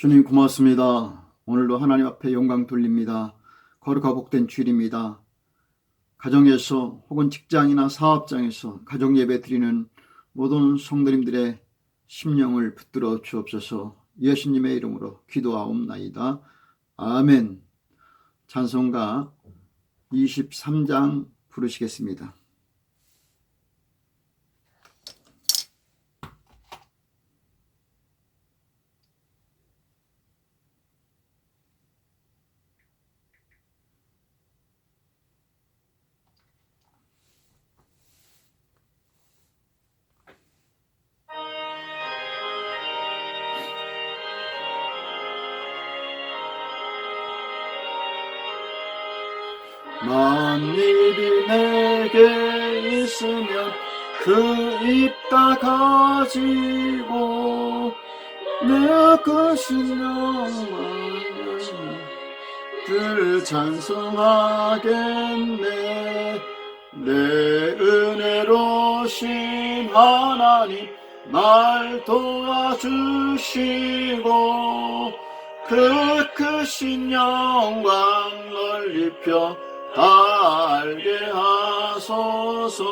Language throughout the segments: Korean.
주님 고맙습니다. 오늘도 하나님 앞에 영광 돌립니다. 거룩하고 복된 주일입니다. 가정에서 혹은 직장이나 사업장에서 가족 예배 드리는 모든 성도님들의 심령을 붙들어 주옵소서. 예수님의 이름으로 기도하옵나이다. 아멘. 찬송가 23장 부르시겠습니다. 만일이 내게 있으면 그 입 다 가지고 내 크신 영광을 늘 찬송하겠네. 내 은혜로신 하나님 날 도와주시고 그 크신 영광 널리 펴 다 알게 하소서.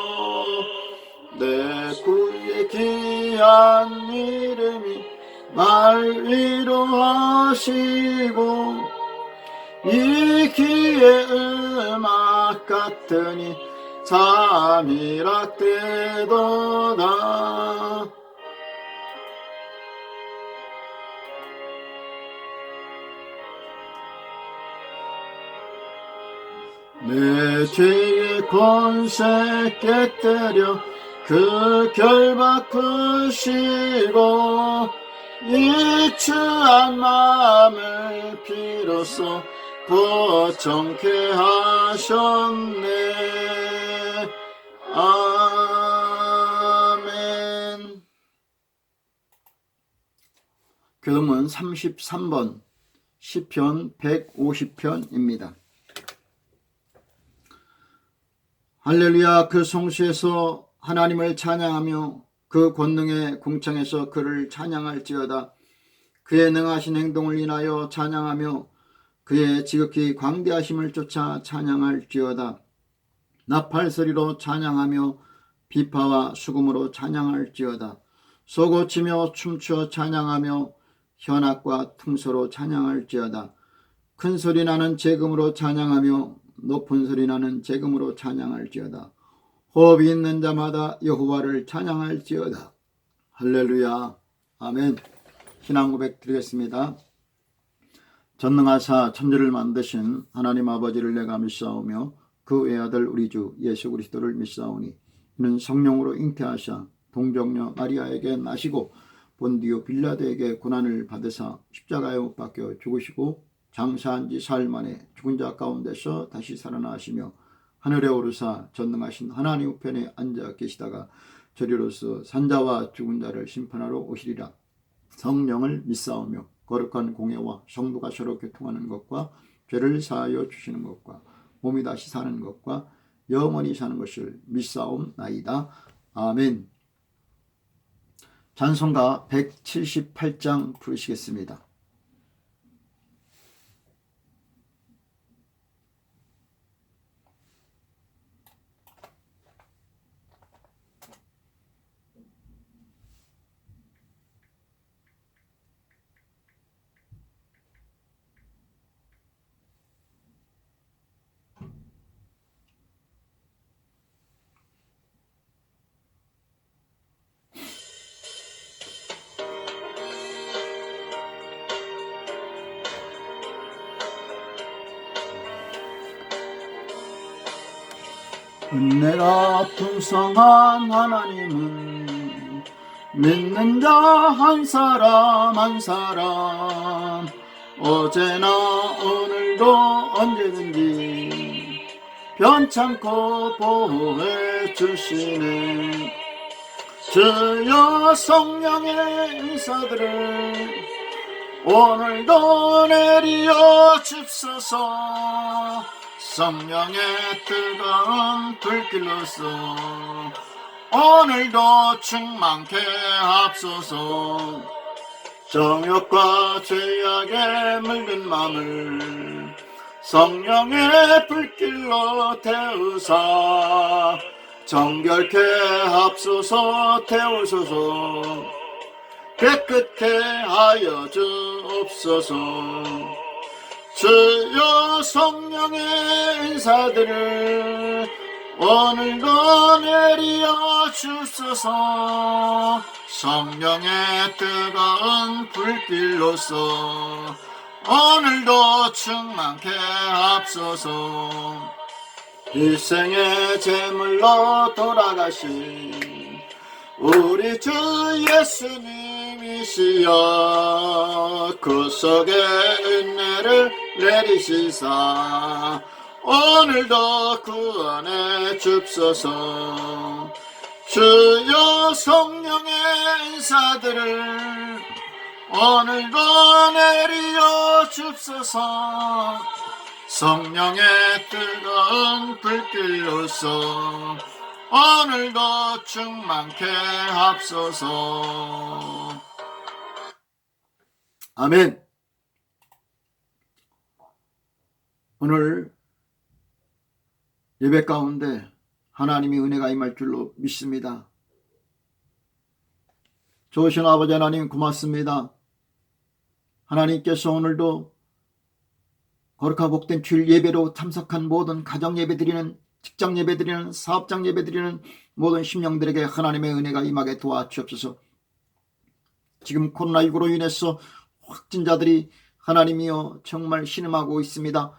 내 구의 귀한 이름이 날 위로하시고 이 귀의 음악 같으니 잠이락되도다. 내 죄의 권세 깨뜨려 그 결박 푸시고 이 추한 마음을 비로소 고청케 하셨네. 아멘. 교동문 33번 시편 150편입니다. 할렐루야. 그 성수에서 하나님을 찬양하며 그 권능의 궁창에서 그를 찬양할지어다. 그의 능하신 행동을 인하여 찬양하며 그의 지극히 광대하심을 쫓아 찬양할지어다. 나팔소리로 찬양하며 비파와 수금으로 찬양할지어다. 소고치며 춤추어 찬양하며 현악과 퉁소로 찬양할지어다. 큰 소리 나는 재금으로 찬양하며 높은 소리 나는 재금으로 찬양할지어다. 호흡이 있는 자마다 여호와를 찬양할지어다. 할렐루야. 아멘. 신앙 고백 드리겠습니다. 전능하사 천지를 만드신 하나님 아버지를 내가 믿사오며 그 외아들 우리 주 예수 그리스도를 믿사오니 이는 성령으로 잉태하사 동정녀 마리아에게 나시고 본디오 빌라도에게 고난을 받으사 십자가에 못 박혀 죽으시고 장사한 지 사흘 만에 죽은 자 가운데서 다시 살아나시며 하늘에 오르사 전능하신 하나님 우편에 앉아 계시다가 저리로서 산자와 죽은 자를 심판하러 오시리라. 성령을 믿사오며 거룩한 공예와 성도가 서로 교통하는 것과 죄를 사하여 주시는 것과 몸이 다시 사는 것과 영원히 사는 것을 믿사옵나이다. 아멘. 찬송가 178장 부르시겠습니다. 은혜가 풍성한 하나님은 믿는 자 한 사람 한 사람 어제나 오늘도 언제든지 변찮고 보호해 주시네. 주여 성령의 은사들을 오늘도 내리어 줍소서. 성령의 뜨거운 불길로서 오늘도 충만케 합소서. 정욕과 죄악에 물든 마음을 성령의 불길로 태우사 정결케 합소서 태우소서 깨끗게 하여 주옵소서. 주여 성령의 인사들을 오늘도 내리어 주소서. 성령의 뜨거운 불길로서 오늘도 충만케 합소서. 일생의 제물로 돌아가신 우리 주 예수님이시여 구속의 은혜를 내리시사 오늘도 구원해 줍소서. 주여 성령의 인사들을 오늘도 내리어 줍소서. 성령의 뜨거운 불길로서 오늘도 충만케 합소서. 아멘. 오늘 예배 가운데 하나님의 은혜가 임할 줄로 믿습니다. 좋으신 아버지 하나님 고맙습니다. 하나님께서 오늘도 거룩하고 복된 주일 예배로 참석한 모든 가정 예배 드리는, 직장 예배 드리는, 사업장 예배 드리는 모든 심령들에게 하나님의 은혜가 임하게 도와주옵소서. 지금 코로나19로 인해서 확진자들이 하나님이여 정말 신음하고 있습니다.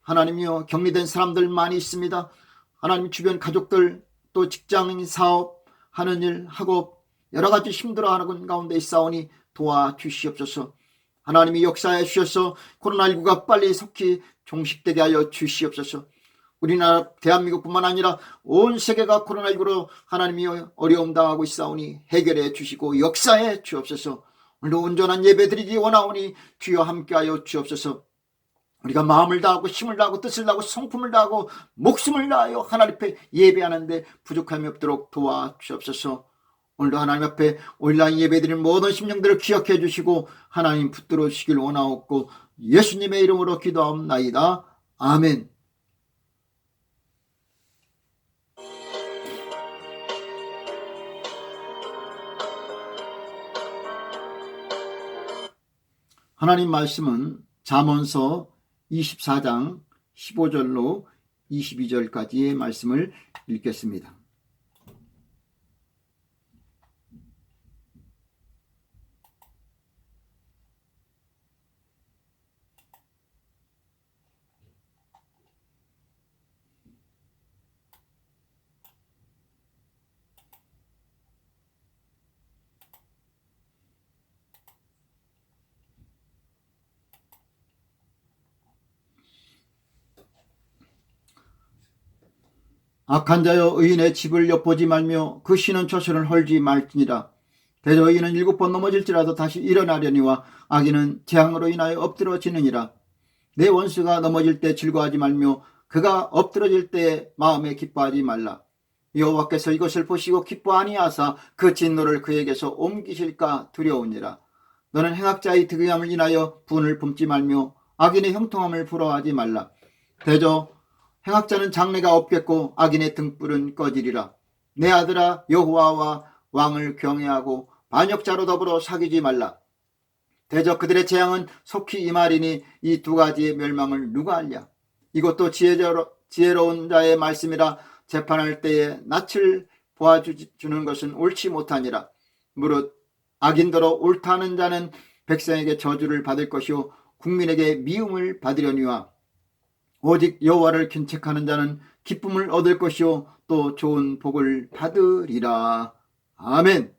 하나님이여 격리된 사람들 많이 있습니다. 하나님 주변 가족들 또 직장인 사업 하는 일 학업 여러 가지 힘들어하는 가운데 있사오니 도와주시옵소서. 하나님이 역사해 주셔서 코로나19가 빨리 속히 종식되게 하여 주시옵소서. 우리나라 대한민국뿐만 아니라 온 세계가 코로나19로 하나님이 어려움 당하고 있사오니 해결해 주시고 역사해 주옵소서. 오늘도 온전한 예배 드리기 원하오니 주여 함께하여 주옵소서. 우리가 마음을 다하고 힘을 다하고 뜻을 다하고 성품을 다하고 목숨을 다하여 하나님 앞에 예배하는데 부족함이 없도록 도와주옵소서. 오늘도 하나님 앞에 온라인 예배드리는 모든 심령들을 기억해 주시고 하나님 붙들어 주시길 원하옵고 예수님의 이름으로 기도하옵나이다. 아멘. 하나님 말씀은 잠언서 24장 15절로 22절까지의 말씀을 읽겠습니다. 악한 자여 의인의 집을 엿보지 말며 그 쉬는 처소를 헐지 말지니라. 대저 의인은 7번 넘어질지라도 다시 일어나려니와 악인은 재앙으로 인하여 엎드러지느니라. 내 원수가 넘어질 때 즐거워하지 말며 그가 엎드러질 때 마음에 기뻐하지 말라. 여호와께서 이것을 보시고 기뻐 아니하사 그 진노를 그에게서 옮기실까 두려우니라. 너는 행악자의 득의함을 인하여 분을 품지 말며 악인의 형통함을 부러워하지 말라. 대저 행악자는 장래가 없겠고 악인의 등불은 꺼지리라. 내 아들아 여호와와 왕을 경외하고 반역자로 더불어 사귀지 말라. 대저 그들의 재앙은 속히 임하리니 이 두 가지의 멸망을 누가 알랴. 이것도 지혜로운 자의 말씀이라. 재판할 때에 낯을 보아주는 것은 옳지 못하니라. 무릇 악인더러 옳다는 자는 백성에게 저주를 받을 것이요 국민에게 미움을 받으려니와 오직 여호와를 견책하는 자는 기쁨을 얻을 것이요 또 좋은 복을 받으리라. 아멘.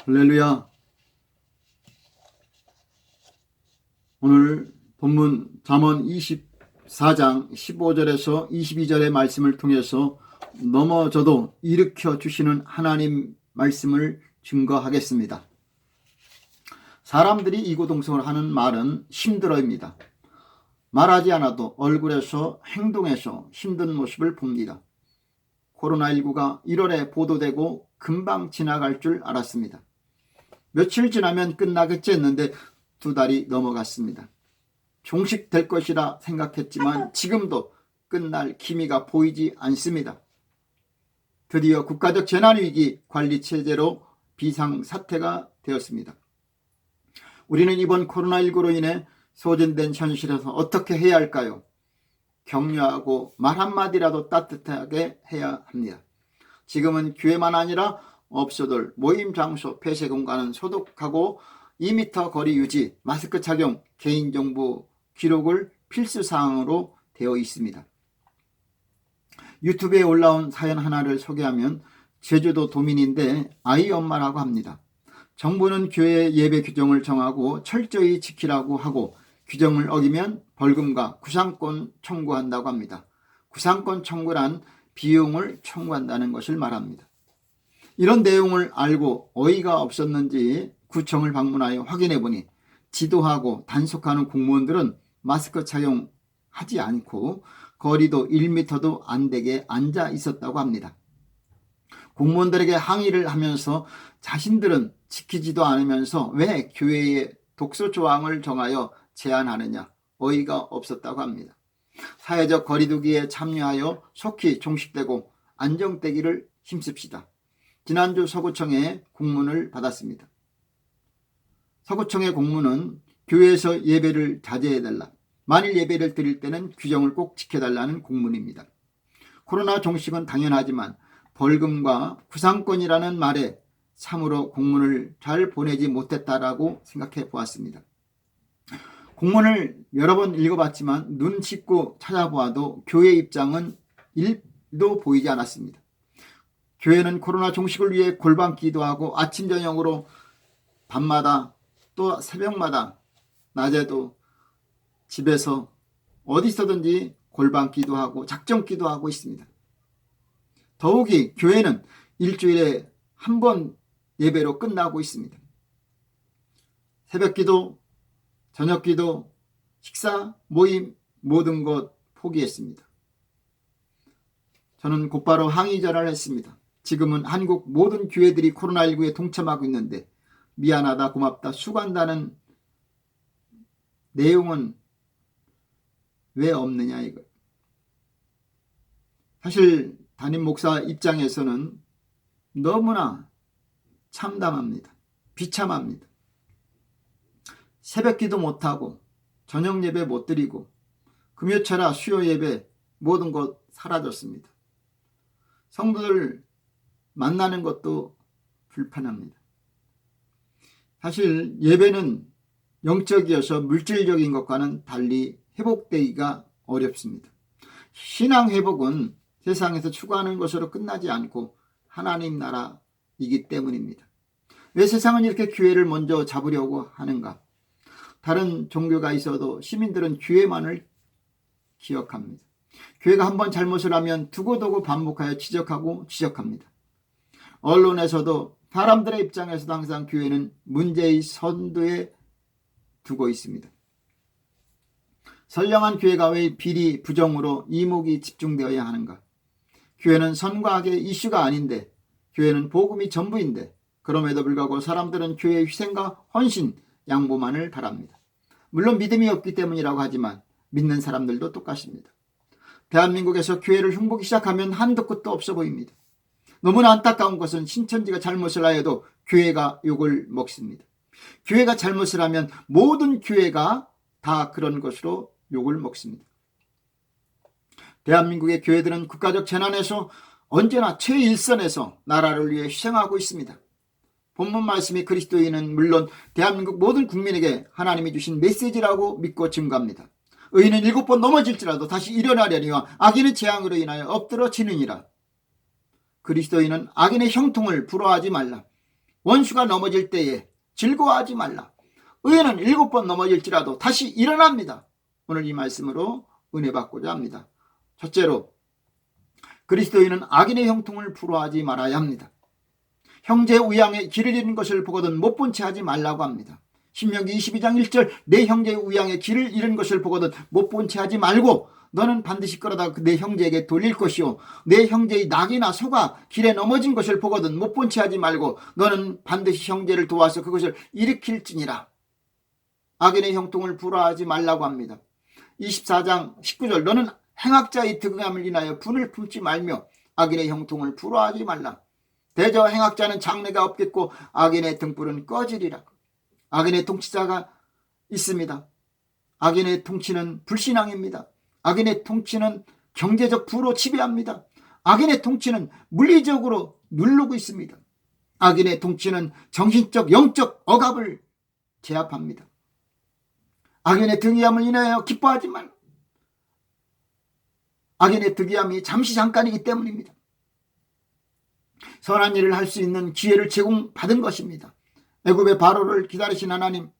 할렐루야. 오늘 본문 잠언 24장 15절에서 22절의 말씀을 통해서 넘어져도 일으켜 주시는 하나님 말씀을 증거하겠습니다. 사람들이 이구동성을 하는 말은 힘들어입니다. 말하지 않아도 얼굴에서 행동에서 힘든 모습을 봅니다. 코로나19가 1월에 보도되고 금방 지나갈 줄 알았습니다. 며칠 지나면 끝나겠지 했는데 2달이 넘어갔습니다. 종식될 것이라 생각했지만 지금도 끝날 기미가 보이지 않습니다. 드디어 국가적 재난위기 관리체제로 비상사태가 되었습니다. 우리는 이번 코로나19로 인해 소진된 현실에서 어떻게 해야 할까요? 격려하고 말 한마디라도 따뜻하게 해야 합니다. 지금은 교회만 아니라 업소들, 모임 장소, 폐쇄 공간은 소독하고 2m 거리 유지, 마스크 착용, 개인정보 기록을 필수사항으로 되어 있습니다. 유튜브에 올라온 사연 하나를 소개하면 제주도 도민인데 아이 엄마라고 합니다. 정부는 교회 예배 규정을 정하고 철저히 지키라고 하고 규정을 어기면 벌금과 구상권 청구한다고 합니다. 구상권 청구란 비용을 청구한다는 것을 말합니다. 이런 내용을 알고 어이가 없었는지 구청을 방문하여 확인해 보니 지도하고 단속하는 공무원들은 마스크 착용하지 않고 거리도 1m도 안 되게 앉아 있었다고 합니다. 공무원들에게 항의를 하면서 자신들은 지키지도 않으면서 왜 교회의 독소 조항을 정하여 제한하느냐, 어이가 없었다고 합니다. 사회적 거리두기에 참여하여 속히 종식되고 안정되기를 힘씁시다. 지난주 서구청에 공문을 받았습니다. 서구청의 공문은 교회에서 예배를 자제해달라, 만일 예배를 드릴 때는 규정을 꼭 지켜달라는 공문입니다. 코로나 종식은 당연하지만 벌금과 구상권이라는 말에 참으로 공문을 잘 보내지 못했다라고 생각해 보았습니다. 공문을 여러 번 읽어봤지만 눈 씻고 찾아보아도 교회 입장은 1도 보이지 않았습니다. 교회는 코로나 종식을 위해 골방 기도하고 아침 저녁으로 밤마다 또 새벽마다 낮에도 집에서 어디서든지 골방 기도하고 작정 기도하고 있습니다. 더욱이 교회는 일주일에 한 번 예배로 끝나고 있습니다. 새벽 기도, 저녁 기도, 식사, 모임 모든 것 포기했습니다. 저는 곧바로 항의 전화를 했습니다. 지금은 한국 모든 교회들이 코로나19에 동참하고 있는데 미안하다, 고맙다, 수고한다는 내용은 왜 없느냐 이거. 사실 담임 목사 입장에서는 너무나 참담합니다. 비참합니다. 새벽 기도 못하고 저녁 예배 못 드리고 금요철야 수요 예배 모든 것 사라졌습니다. 성도들 만나는 것도 불편합니다. 사실 예배는 영적이어서 물질적인 것과는 달리 회복되기가 어렵습니다. 신앙 회복은 세상에서 추구하는 것으로 끝나지 않고 하나님 나라이기 때문입니다. 왜 세상은 이렇게 교회를 먼저 잡으려고 하는가? 다른 종교가 있어도 시민들은 교회만을 기억합니다. 교회가 한번 잘못을 하면 두고두고 반복하여 지적하고 지적합니다. 언론에서도 사람들의 입장에서도 항상 교회는 문제의 선두에 두고 있습니다. 선량한 교회가 왜 비리, 부정으로 이목이 집중되어야 하는가? 교회는 선과 악의 이슈가 아닌데, 교회는 복음이 전부인데, 그럼에도 불구하고 사람들은 교회의 희생과 헌신, 양보만을 바랍니다. 물론 믿음이 없기 때문이라고 하지만 믿는 사람들도 똑같습니다. 대한민국에서 교회를 흉보기 시작하면 한도 끝도 없어 보입니다. 너무나 안타까운 것은 신천지가 잘못을 하여도 교회가 욕을 먹습니다. 교회가 잘못을 하면 모든 교회가 다 그런 것으로 욕을 먹습니다. 대한민국의 교회들은 국가적 재난에서 언제나 최일선에서 나라를 위해 희생하고 있습니다. 본문 말씀이 그리스도인은 물론 대한민국 모든 국민에게 하나님이 주신 메시지라고 믿고 증거합니다. 의인은 7번 넘어질지라도 다시 일어나려니와 악인의 재앙으로 인하여 엎드러지느니라. 그리스도인은 악인의 형통을 부러워하지 말라. 원수가 넘어질 때에 즐거워하지 말라. 의인은 7번 넘어질지라도 다시 일어납니다. 오늘 이 말씀으로 은혜 받고자 합니다. 첫째로, 그리스도인은 악인의 형통을 부러워하지 말아야 합니다. 형제 우양에 길을 잃은 것을 보거든 못 본 채 하지 말라고 합니다. 신명기 22장 1절 내 형제의 우양에 길을 잃은 것을 보거든 못 본 채 하지 말고 너는 반드시 끌어다 내 형제에게 돌릴 것이요 내 형제의 낙이나 소가 길에 넘어진 것을 보거든 못 본 채 하지 말고 너는 반드시 형제를 도와서 그것을 일으킬지니라. 악인의 형통을 불화하지 말라고 합니다. 24장 19절 너는 행악자의 득음함을 인하여 분을 품지 말며 악인의 형통을 불화하지 말라. 대저 행악자는 장래가 없겠고 악인의 등불은 꺼지리라. 악인의 통치자가 있습니다. 악인의 통치는 불신앙입니다. 악인의 통치는 경제적 부로 지배합니다. 악인의 통치는 물리적으로 누르고 있습니다. 악인의 통치는 정신적 영적 억압을 제압합니다. 악인의 득이함을 인하여 기뻐하지 말라. 악인의 득이함이 잠시 잠깐이기 때문입니다. 선한 일을 할 수 있는 기회를 제공받은 것입니다. 애굽의 바로를 기다리신 하나님,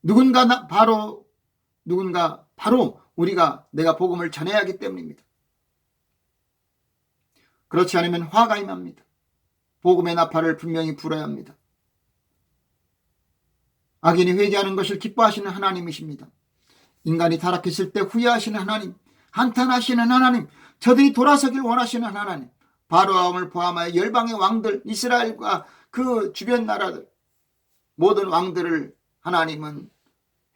누군가 바로 우리가 내가 복음을 전해야 하기 때문입니다. 그렇지 않으면 화가 임합니다. 복음의 나팔을 분명히 불어야 합니다. 악인이 회개하는 것을 기뻐하시는 하나님이십니다. 인간이 타락했을 때 후회하시는 하나님, 한탄하시는 하나님, 저들이 돌아서길 원하시는 하나님, 바로왕을 포함하여 열방의 왕들, 이스라엘과 그 주변 나라들, 모든 왕들을 하나님은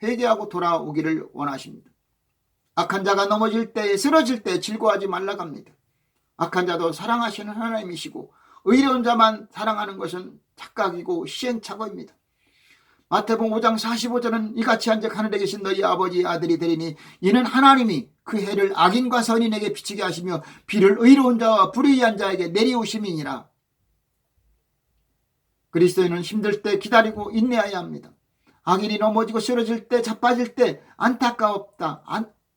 회개하고 돌아오기를 원하십니다. 악한 자가 넘어질 때, 쓰러질 때 즐거워하지 말라고 합니다. 악한 자도 사랑하시는 하나님이시고 의로운 자만 사랑하는 것은 착각이고 시행착오입니다. 마태복음 5장 45절은 이같이 한즉 하늘에 계신 너희 아버지의 아들이 되리니 이는 하나님이 그 해를 악인과 선인에게 비치게 하시며 비를 의로운 자와 불의한 자에게 내리오심이니라. 그리스도인은 힘들 때 기다리고 인내해야 합니다. 악인이 넘어지고 쓰러질 때, 자빠질 때 안타까웠다,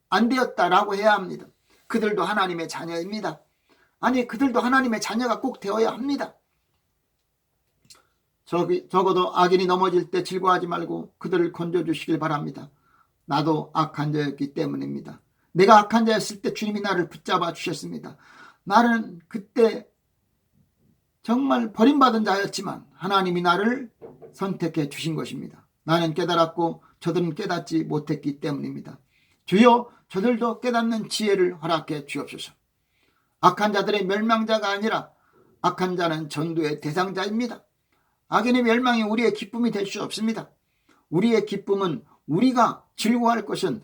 안 되었다라고 해야 합니다. 그들도 하나님의 자녀입니다. 아니, 그들도 하나님의 자녀가 꼭 되어야 합니다. 적어도 악인이 넘어질 때 즐거워하지 말고 그들을 건져주시길 바랍니다. 나도 악한 자였기 때문입니다. 내가 악한 자였을 때 주님이 나를 붙잡아 주셨습니다. 나는 그때 정말 버림받은 자였지만 하나님이 나를 선택해 주신 것입니다. 나는 깨달았고 저들은 깨닫지 못했기 때문입니다. 주여, 저들도 깨닫는 지혜를 허락해 주옵소서. 악한 자들의 멸망자가 아니라 악한 자는 전도의 대상자입니다. 악인의 멸망이 우리의 기쁨이 될 수 없습니다. 우리의 기쁨은, 우리가 즐거워할 것은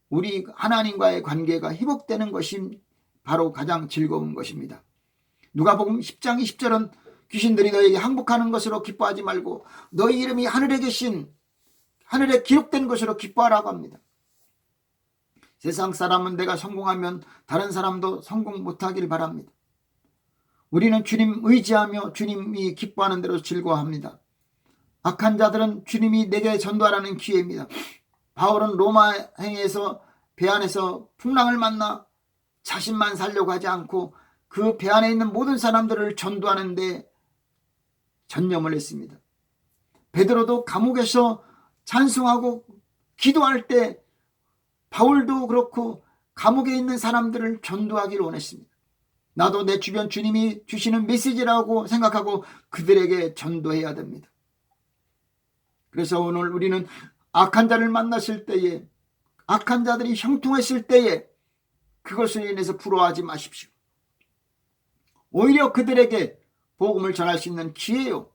우리 하나님과의 관계가 회복되는 것이 바로 가장 즐거운 것입니다. 누가복음 10장 20절은 귀신들이 너에게 항복하는 것으로 기뻐하지 말고 너희 이름이 하늘에 기록된 것으로 기뻐하라고 합니다. 세상 사람은 내가 성공하면 다른 사람도 성공 못하길 바랍니다. 우리는 주님 의지하며 주님이 기뻐하는 대로 즐거워합니다. 악한 자들은 주님이 내게 전도하라는 기회입니다. 바울은 로마행에서 배 안에서 풍랑을 만나 자신만 살려고 하지 않고 그 배 안에 있는 모든 사람들을 전도하는 데 전념을 했습니다. 베드로도 감옥에서 찬송하고 기도할 때 바울도 그렇고 감옥에 있는 사람들을 전도하기를 원했습니다. 나도 내 주변 주님이 주시는 메시지라고 생각하고 그들에게 전도해야 됩니다. 그래서 오늘 우리는 악한 자를 만났을 때에, 악한 자들이 형통했을 때에 그것을 인해서 부러워하지 마십시오. 오히려 그들에게 복음을 전할 수 있는 기회요.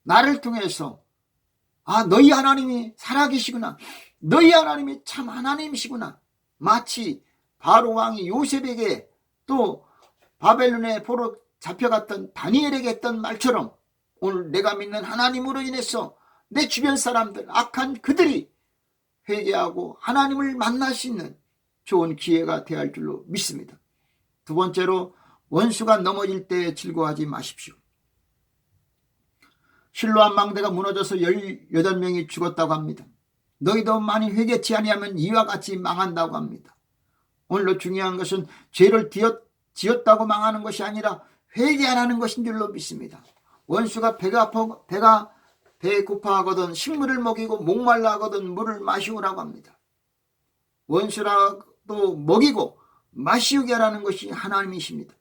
나를 통해서 너희 하나님이 살아계시구나. 너희 하나님이 참 하나님이시구나. 마치 바로 왕이 요셉에게 또 바벨론의 포로 잡혀갔던 다니엘에게 했던 말처럼 오늘 내가 믿는 하나님으로 인해서 내 주변 사람들, 악한 그들이 회개하고 하나님을 만날 수 있는 좋은 기회가 되어야 할 줄로 믿습니다. 두 번째로, 원수가 넘어질 때 즐거워하지 마십시오. 실로암 망대가 무너져서 18명이 죽었다고 합니다. 너희도 많이 회개치 아니하면 이와 같이 망한다고 합니다. 오늘로 중요한 것은 죄를 지었다고 망하는 것이 아니라 회개 안 하는 것인 줄로 믿습니다. 원수가 배고파하거든 식물을 먹이고 목말라 하거든 물을 마시우라고 합니다. 원수라도 먹이고 마시우게 하라는 것이 하나님이십니다.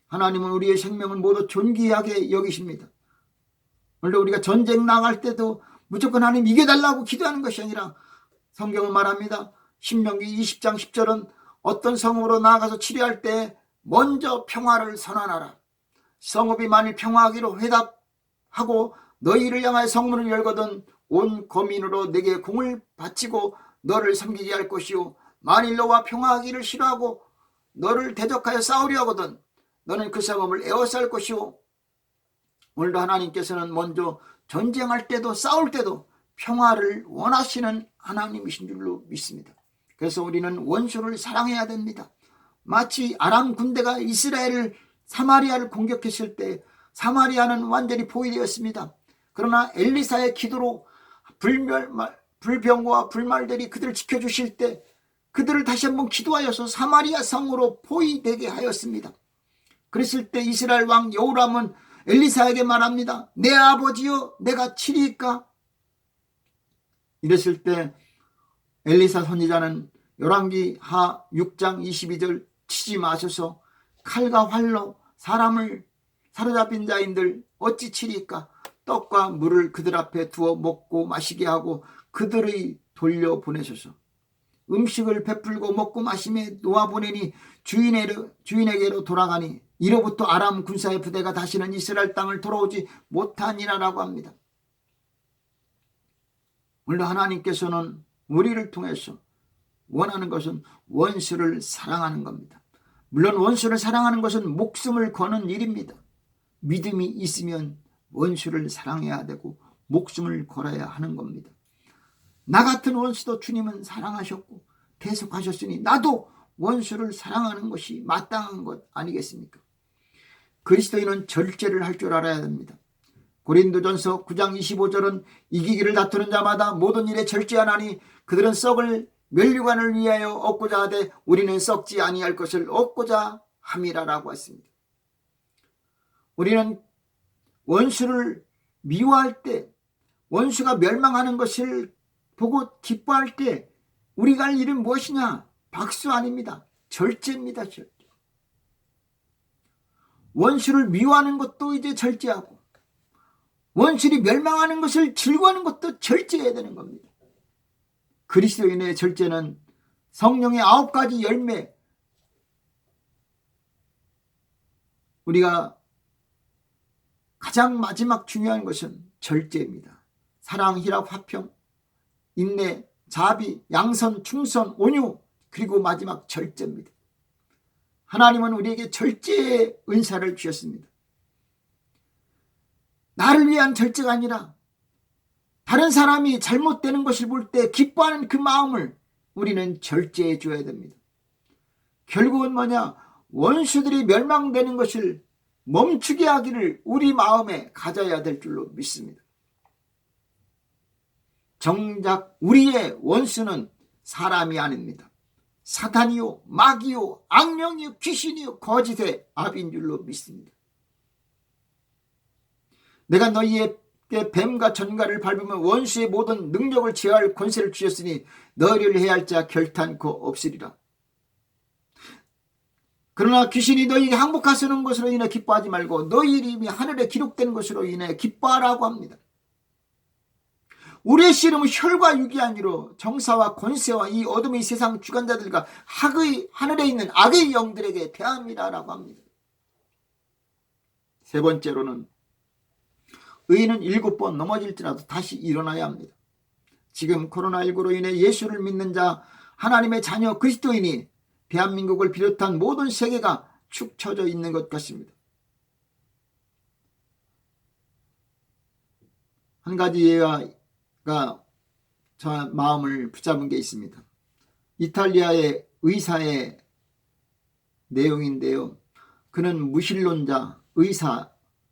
하나님은 우리의 생명을 모두 존귀하게 여기십니다. 원래 우리가 전쟁 나갈 때도 무조건 하나님 이겨달라고 기도하는 것이 아니라 성경은 말합니다. 신명기 20장 10절은 어떤 성읍으로 나아가서 치료할 때 먼저 평화를 선언하라. 성읍이 만일 평화하기로 회답하고 너희를 향하여 성문을 열거든 온 거민으로 내게 공을 바치고 너를 섬기게 할 것이요 만일 너와 평화하기를 싫어하고 너를 대적하여 싸우려 하거든 너는 그 성읍을 에워쌀 것이요. 오늘도 하나님께서는 먼저 전쟁할 때도 싸울 때도 평화를 원하시는 하나님이신 줄로 믿습니다. 그래서 우리는 원수를 사랑해야 됩니다. 마치 아람 군대가 이스라엘을 사마리아를 공격했을 때 사마리아는 완전히 포위되었습니다. 그러나 엘리사의 기도로 불병과 불말들이 그들을 지켜주실 때 그들을 다시 한번 기도하여서 사마리아 성으로 포위되게 하였습니다. 그랬을 때 이스라엘 왕 여호람은 엘리사에게 말합니다. 내 아버지여 내가 치리이까? 이랬을 때 엘리사 선지자는 열왕기 하 6장 22절 치지 마소서 칼과 활로 사람을 사로잡힌 자인들 어찌 치리이까? 떡과 물을 그들 앞에 두어 먹고 마시게 하고 그들의 돌려보내소서. 음식을 베풀고 먹고 마심에 놓아보내니 주인에게로 돌아가니 이로부터 아람 군사의 부대가 다시는 이스라엘 땅을 돌아오지 못하니라라고 합니다. 오늘도 하나님께서는 우리를 통해서 원하는 것은 원수를 사랑하는 겁니다. 물론 원수를 사랑하는 것은 목숨을 거는 일입니다. 믿음이 있으면 원수를 사랑해야 되고 목숨을 걸어야 하는 겁니다. 나 같은 원수도 주님은 사랑하셨고 대속하셨으니 나도 원수를 사랑하는 것이 마땅한 것 아니겠습니까? 그리스도인은 절제를 할 줄 알아야 됩니다. 고린도전서 9장 25절은 이기기를 다투는 자마다 모든 일에 절제하나니 그들은 썩을 멸류관을 위하여 얻고자 하되 우리는 썩지 아니할 것을 얻고자 함이라라고 했습니다. 우리는 원수를 미워할 때 원수가 멸망하는 것을 보고 기뻐할 때 우리가 할 일은 무엇이냐? 박수 아닙니다. 절제입니다. 절제. 원수를 미워하는 것도 이제 절제하고 원수들이 멸망하는 것을 즐거워하는 것도 절제해야 되는 겁니다. 그리스도인의 절제는 성령의 9가지 열매, 우리가 가장 마지막 중요한 것은 절제입니다. 사랑, 희락, 화평, 인내, 자비, 양선, 충성, 온유, 그리고 마지막 절제입니다. 하나님은 우리에게 절제의 은사를 주셨습니다. 나를 위한 절제가 아니라 다른 사람이 잘못되는 것을 볼 때 기뻐하는 그 마음을 우리는 절제해 줘야 됩니다. 결국은 뭐냐? 원수들이 멸망되는 것을 멈추게 하기를 우리 마음에 가져야 될 줄로 믿습니다. 정작 우리의 원수는 사람이 아닙니다. 사탄이요, 마귀요, 악령이요, 귀신이요, 거짓의 압인 줄로 믿습니다. 내가 너희에게 뱀과 전갈을 밟으면 원수의 모든 능력을 제어할 권세를 주셨으니 너희를 해할 자 결탄코 없으리라. 그러나 귀신이 너희에게 항복하시는 것으로 인해 기뻐하지 말고 너희 이름이 하늘에 기록된 것으로 인해 기뻐하라고 합니다. 우리의 씨름은 혈과 육이 아니라 정사와 권세와 이 어둠의 세상 주관자들과 하늘에 있는 악의 영들에게 대함이라고 합니다. 세 번째로는 의인은 7번 넘어질지라도 다시 일어나야 합니다. 지금 코로나19로 인해 예수를 믿는 자, 하나님의 자녀 그리스도인이 대한민국을 비롯한 모든 세계가 축 처져 있는 것 같습니다. 한 가지 예가 저 마음을 붙잡은 게 있습니다. 이탈리아의 의사의 내용인데요. 그는 무신론자, 의사,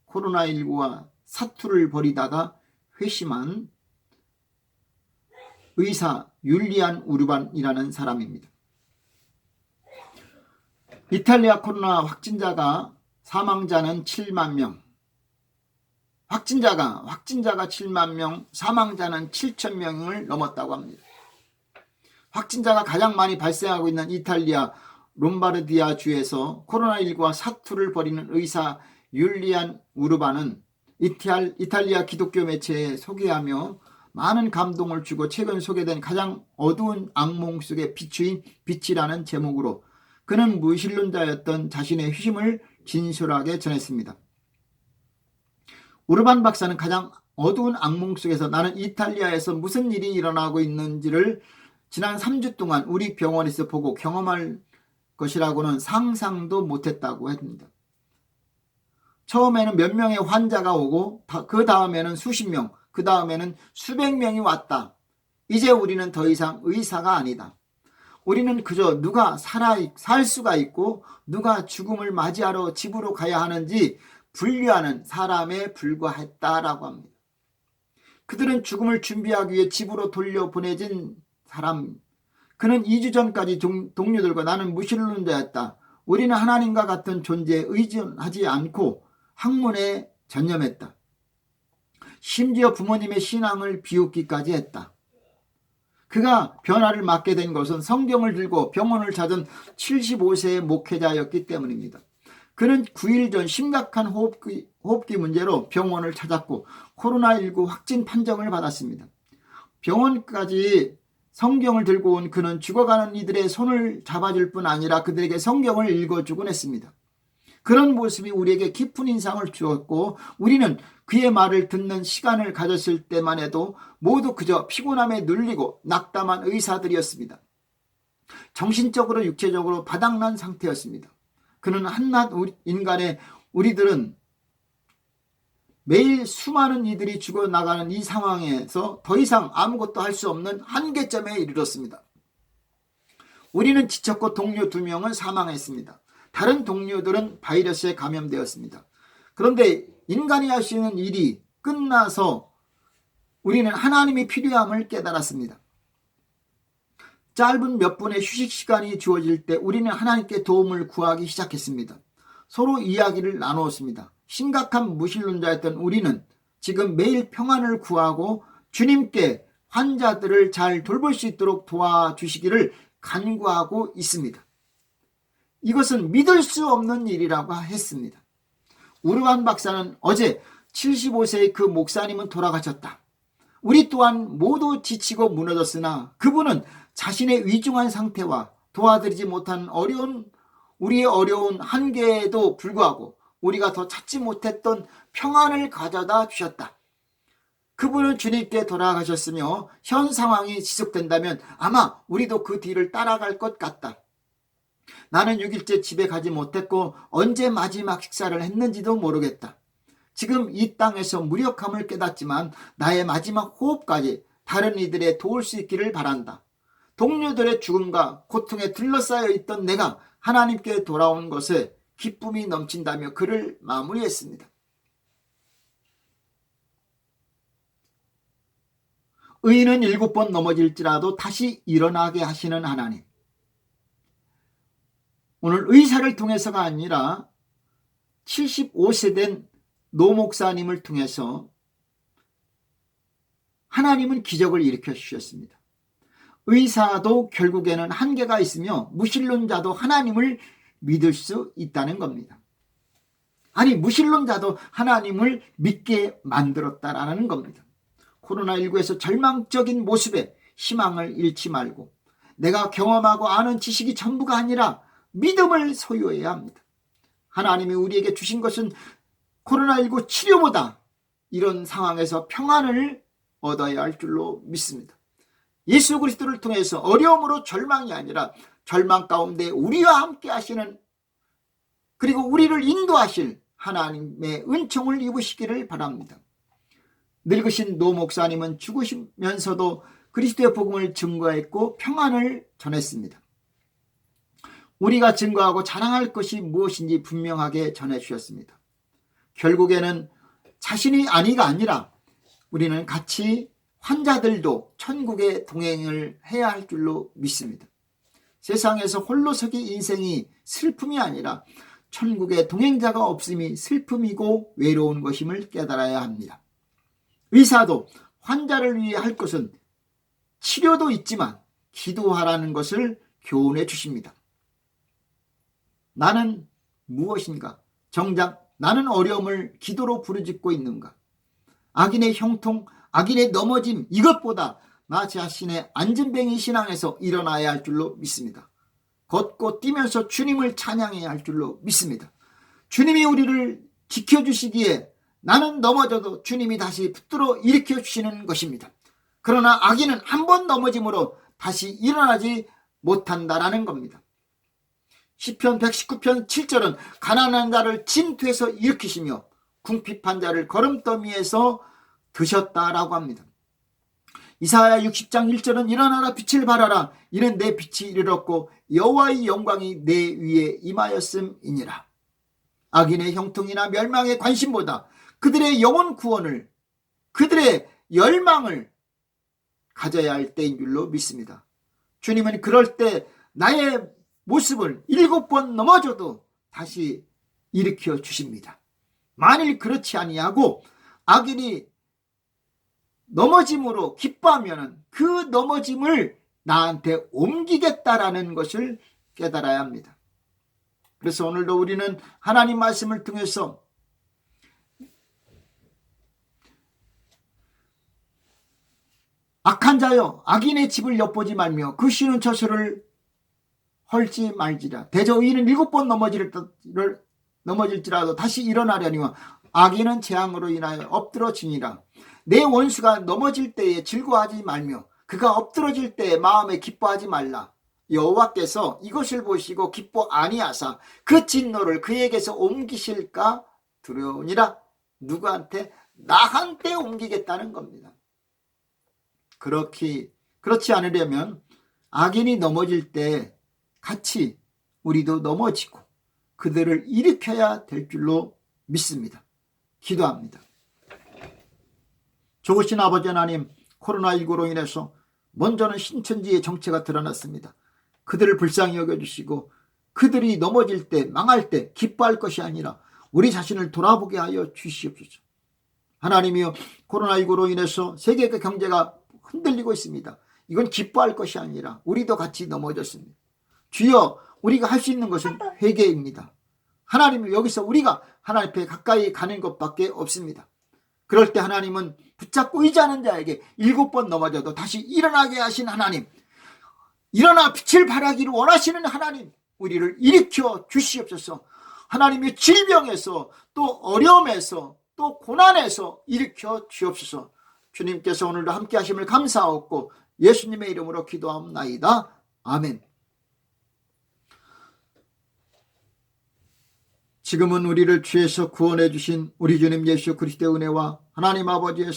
코로나19와 사투를 벌이다가 회심한 의사 율리안 우르반이라는 사람입니다. 이탈리아 코로나 확진자가 사망자는 7만 명, 확진자가 7만 명, 사망자는 7천 명을 넘었다고 합니다. 확진자가 가장 많이 발생하고 있는 이탈리아 롬바르디아 주에서 코로나19와 사투를 벌이는 의사 율리안 우르반은 이탈리아 기독교 매체에 소개하며 많은 감동을 주고 최근 소개된 가장 어두운 악몽 속의 비추인 빛이라는 제목으로 그는 무신론자였던 자신의 휴심을 진솔하게 전했습니다. 우르반 박사는 가장 어두운 악몽 속에서 나는 이탈리아에서 무슨 일이 일어나고 있는지를 지난 3주 동안 우리 병원에서 보고 경험할 것이라고는 상상도 못했다고 했습니다. 처음에는 몇 명의 환자가 오고 그 다음에는 수십 명, 그 다음에는 수백 명이 왔다. 이제 우리는 더 이상 의사가 아니다. 우리는 그저 누가 살 수가 있고 누가 죽음을 맞이하러 집으로 가야 하는지 분류하는 사람에 불과했다라고 합니다. 그들은 죽음을 준비하기 위해 집으로 돌려보내진 사람. 그는 2주 전까지 동료들과 나는 무신론자였다. 우리는 하나님과 같은 존재에 의존하지 않고 학문에 전념했다. 심지어 부모님의 신앙을 비웃기까지 했다. 그가 변화를 맞게 된 것은 성경을 들고 병원을 찾은 75세의 목회자였기 때문입니다. 그는 9일 전 심각한 호흡기 문제로 병원을 찾았고 코로나19 확진 판정을 받았습니다. 병원까지 성경을 들고 온 그는 죽어가는 이들의 손을 잡아줄 뿐 아니라 그들에게 성경을 읽어주곤 했습니다. 그런 모습이 우리에게 깊은 인상을 주었고 우리는 그의 말을 듣는 시간을 가졌을 때만 해도 모두 그저 피곤함에 눌리고 낙담한 의사들이었습니다. 정신적으로 육체적으로 바닥난 상태였습니다. 그는 한낱 인간의 우리들은 매일 수많은 이들이 죽어나가는 이 상황에서 더 이상 아무것도 할 수 없는 한계점에 이르렀습니다. 우리는 지쳤고 동료 2명은 사망했습니다. 다른 동료들은 바이러스에 감염되었습니다. 그런데 인간이 할 수 있는 일이 끝나서 우리는 하나님이 필요함을 깨달았습니다. 짧은 몇 분의 휴식 시간이 주어질 때 우리는 하나님께 도움을 구하기 시작했습니다. 서로 이야기를 나누었습니다. 심각한 무신론자였던 우리는 지금 매일 평안을 구하고 주님께 환자들을 잘 돌볼 수 있도록 도와주시기를 간구하고 있습니다. 이것은 믿을 수 없는 일이라고 했습니다. 우르반 박사는 어제 75세의 그 목사님은 돌아가셨다. 우리 또한 모두 지치고 무너졌으나 그분은 자신의 위중한 상태와 도와드리지 못한 우리의 어려운 한계에도 불구하고 우리가 더 찾지 못했던 평안을 가져다 주셨다. 그분은 주님께 돌아가셨으며 현 상황이 지속된다면 아마 우리도 그 뒤를 따라갈 것 같다. 나는 6일째 집에 가지 못했고 언제 마지막 식사를 했는지도 모르겠다. 지금 이 땅에서 무력함을 깨닫지만 나의 마지막 호흡까지 다른 이들의 도울 수 있기를 바란다. 동료들의 죽음과 고통에 둘러싸여 있던 내가 하나님께 돌아온 것에 기쁨이 넘친다며 글을 마무리했습니다. 의인은 7번 넘어질지라도 다시 일어나게 하시는 하나님. 오늘 의사를 통해서가 아니라 75세 된 노 목사님을 통해서 하나님은 기적을 일으켜 주셨습니다. 의사도 결국에는 한계가 있으며 무신론자도 하나님을 믿을 수 있다는 겁니다. 아니, 무신론자도 하나님을 믿게 만들었다라는 겁니다. 코로나19에서 절망적인 모습에 희망을 잃지 말고 내가 경험하고 아는 지식이 전부가 아니라 믿음을 소유해야 합니다. 하나님이 우리에게 주신 것은 코로나19 치료보다 이런 상황에서 평안을 얻어야 할 줄로 믿습니다. 예수 그리스도를 통해서 어려움으로 절망이 아니라 절망 가운데 우리와 함께 하시는 그리고 우리를 인도하실 하나님의 은총을 입으시기를 바랍니다. 늙으신 노 목사님은 죽으시면서도 그리스도의 복음을 증거했고 평안을 전했습니다. 우리가 증거하고 자랑할 것이 무엇인지 분명하게 전해주셨습니다. 결국에는 자신이 아니가 아니라 우리는 같이 환자들도 천국에 동행을 해야 할 줄로 믿습니다. 세상에서 홀로 서기 인생이 슬픔이 아니라 천국에 동행자가 없음이 슬픔이고 외로운 것임을 깨달아야 합니다. 의사도 환자를 위해 할 것은 치료도 있지만 기도하라는 것을 교훈해 주십니다. 나는 무엇인가? 정작 나는 어려움을 기도로 부르짖고 있는가? 악인의 형통, 악인의 넘어짐 이것보다 나 자신의 안진뱅이 신앙에서 일어나야 할 줄로 믿습니다. 걷고 뛰면서 주님을 찬양해야 할 줄로 믿습니다. 주님이 우리를 지켜주시기에 나는 넘어져도 주님이 다시 붙들어 일으켜 주시는 것입니다. 그러나 악인은 한 번 넘어짐으로 다시 일어나지 못한다라는 겁니다. 시편 119편 7절은 가난한 자를 진토에서 일으키시며 궁핍한 자를 거름더미에서 드셨다라고 합니다. 이사야 60장 1절은 일어나라 빛을 발하라 이는 내 빛이 이르렀고 여호와의 영광이 내 위에 임하였음이니라. 악인의 형통이나 멸망의 관심보다 그들의 영혼 구원을 그들의 열망을 가져야 할 때인 줄로 믿습니다. 주님은 그럴 때 나의 모습을 7번 넘어져도 다시 일으켜 주십니다. 만일 그렇지 아니하고 악인이 넘어짐으로 기뻐하면 그 넘어짐을 나한테 옮기겠다라는 것을 깨달아야 합니다. 그래서 오늘도 우리는 하나님 말씀을 통해서 악한 자여 악인의 집을 엿보지 말며 그 쉬는 처소를 헐지 말지라. 대저 의인은 7번 넘어질지라도 다시 일어나려니와 악인은 재앙으로 인하여 엎드러지니라. 내 원수가 넘어질 때에 즐거워하지 말며 그가 엎드러질 때에 마음에 기뻐하지 말라. 여호와께서 이것을 보시고 기뻐 아니하사 그 진노를 그에게서 옮기실까 두려우니라. 누구한테? 나한테 옮기겠다는 겁니다. 그렇지 않으려면 악인이 넘어질 때 같이 우리도 넘어지고 그들을 일으켜야 될 줄로 믿습니다. 기도합니다. 좋으신 아버지 하나님, 코로나19로 인해서 먼저는 신천지의 정체가 드러났습니다. 그들을 불쌍히 여겨주시고 그들이 넘어질 때 망할 때 기뻐할 것이 아니라 우리 자신을 돌아보게 하여 주시옵소서. 하나님이여, 코로나19로 인해서 세계의 경제가 흔들리고 있습니다. 이건 기뻐할 것이 아니라 우리도 같이 넘어졌습니다. 주여, 우리가 할 수 있는 것은 회개입니다. 하나님, 여기서 우리가 하나님 앞에 가까이 가는 것밖에 없습니다. 그럴 때 하나님은 붙잡고 의지하는 자에게 7번 넘어져도 다시 일어나게 하신 하나님, 일어나 빛을 발하기를 원하시는 하나님, 우리를 일으켜 주시옵소서. 하나님의 질병에서 또 어려움에서 또 고난에서 일으켜 주옵소서. 주님께서 오늘도 함께 하심을 감사하옵고 예수님의 이름으로 기도하옵나이다. 아멘. 지금은 우리를 죄에서 구원해 주신 우리 주님 예수 그리스도의 은혜와 하나님 아버지의